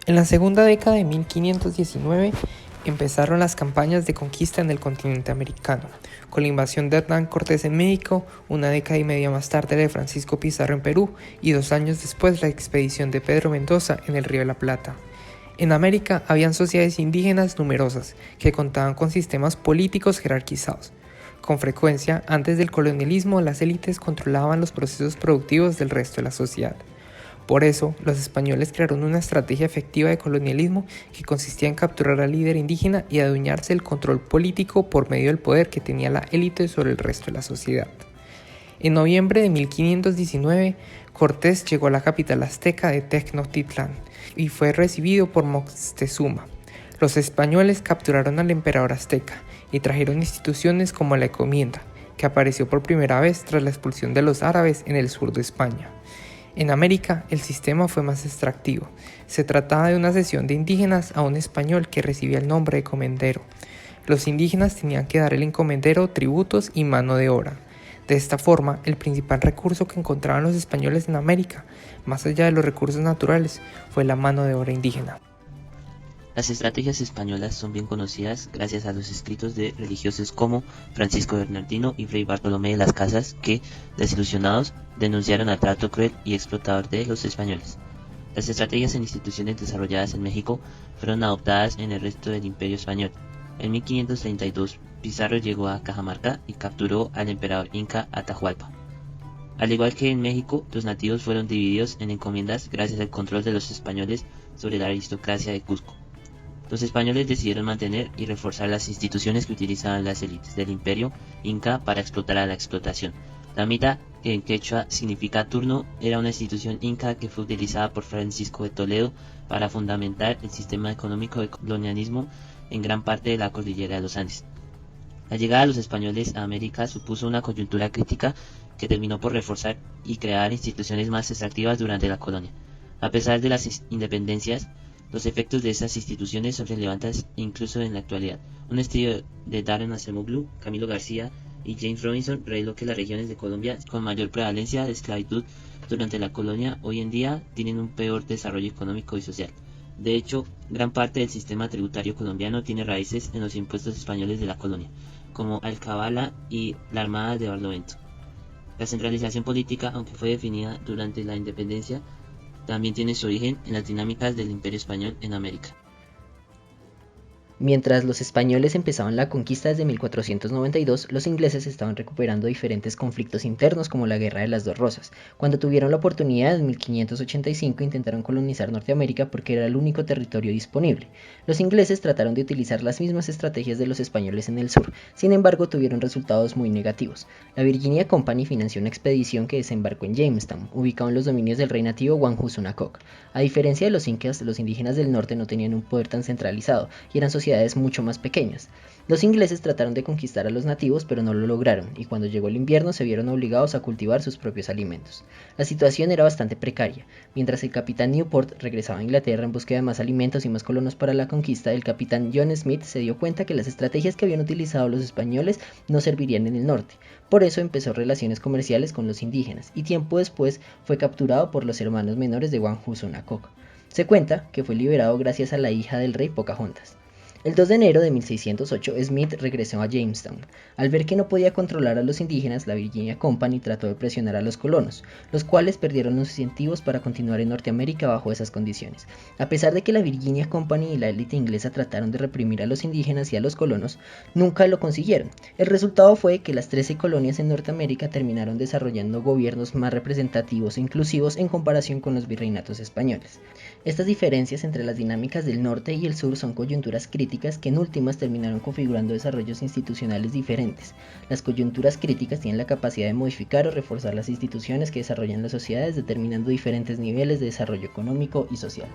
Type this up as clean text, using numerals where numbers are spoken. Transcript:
En la segunda década de 1519 empezaron las campañas de conquista en el continente americano, con la invasión de Hernán Cortés en México, una década y media más tarde la de Francisco Pizarro en Perú y 2 años después la expedición de Pedro Mendoza en el Río de la Plata. En América habían sociedades indígenas numerosas que contaban con sistemas políticos jerarquizados. Con frecuencia, antes del colonialismo, las élites controlaban los procesos productivos del resto de la sociedad. Por eso, los españoles crearon una estrategia efectiva de colonialismo que consistía en capturar al líder indígena y adueñarse del control político por medio del poder que tenía la élite sobre el resto de la sociedad. En noviembre de 1519, Cortés llegó a la capital azteca de Tenochtitlán y fue recibido por Moctezuma. Los españoles capturaron al emperador azteca y trajeron instituciones como la encomienda, que apareció por primera vez tras la expulsión de los árabes en el sur de España. En América, el sistema fue más extractivo. Se trataba de una cesión de indígenas a un español que recibía el nombre de comendero. Los indígenas tenían que dar al encomendero tributos y mano de obra. De esta forma, el principal recurso que encontraban los españoles en América, más allá de los recursos naturales, fue la mano de obra indígena. Las estrategias españolas son bien conocidas gracias a los escritos de religiosos como Francisco Bernardino y Fray Bartolomé de las Casas que, desilusionados, denunciaron el trato cruel y explotador de los españoles. Las estrategias en instituciones desarrolladas en México fueron adoptadas en el resto del Imperio Español. En 1532, Pizarro llegó a Cajamarca y capturó al emperador inca Atahualpa. Al igual que en México, los nativos fueron divididos en encomiendas gracias al control de los españoles sobre la aristocracia de Cusco. Los españoles decidieron mantener y reforzar las instituciones que utilizaban las élites del imperio inca para explotar a la explotación. La mita, que en quechua significa turno, era una institución inca que fue utilizada por Francisco de Toledo para fundamentar el sistema económico del colonialismo en gran parte de la cordillera de los Andes. La llegada de los españoles a América supuso una coyuntura crítica que terminó por reforzar y crear instituciones más extractivas durante la colonia. A pesar de las independencias, los efectos de esas instituciones son relevantes incluso en la actualidad. Un estudio de Darren Acemoglu, Camilo García y James Robinson reveló que las regiones de Colombia con mayor prevalencia de esclavitud durante la colonia hoy en día tienen un peor desarrollo económico y social. De hecho, gran parte del sistema tributario colombiano tiene raíces en los impuestos españoles de la colonia, como Alcabala y la Armada de Barlovento. La centralización política, aunque fue definida durante la independencia, también tiene su origen en las dinámicas del Imperio Español en América. Mientras los españoles empezaban la conquista desde 1492, los ingleses estaban recuperando diferentes conflictos internos como la Guerra de las Dos Rosas. Cuando tuvieron la oportunidad en 1585 intentaron colonizar Norteamérica porque era el único territorio disponible. Los ingleses trataron de utilizar las mismas estrategias de los españoles en el sur, sin embargo tuvieron resultados muy negativos. La Virginia Company financió una expedición que desembarcó en Jamestown, ubicado en los dominios del rey nativo Wanghusunacoc. A diferencia de los incas, los indígenas del norte no tenían un poder tan centralizado y eran sociedades mucho más pequeñas. Los ingleses trataron de conquistar a los nativos, pero no lo lograron, y cuando llegó el invierno se vieron obligados a cultivar sus propios alimentos. La situación era bastante precaria. Mientras el capitán Newport regresaba a Inglaterra en búsqueda de más alimentos y más colonos para la conquista, el capitán John Smith se dio cuenta que las estrategias que habían utilizado los españoles no servirían en el norte. Por eso empezó relaciones comerciales con los indígenas, y tiempo después fue capturado por los hermanos menores de Wanghusunacoc. Se cuenta que fue liberado gracias a la hija del rey Pocahontas. El 2 de enero de 1608, Smith regresó a Jamestown. Al ver que no podía controlar a los indígenas, la Virginia Company trató de presionar a los colonos, los cuales perdieron los incentivos para continuar en Norteamérica bajo esas condiciones. A pesar de que la Virginia Company y la élite inglesa trataron de reprimir a los indígenas y a los colonos, nunca lo consiguieron. El resultado fue que las 13 colonias en Norteamérica terminaron desarrollando gobiernos más representativos e inclusivos en comparación con los virreinatos españoles. Estas diferencias entre las dinámicas del norte y el sur son coyunturas críticas que en últimas terminaron configurando desarrollos institucionales diferentes. Las coyunturas críticas tienen la capacidad de modificar o reforzar las instituciones que desarrollan las sociedades, determinando diferentes niveles de desarrollo económico y social.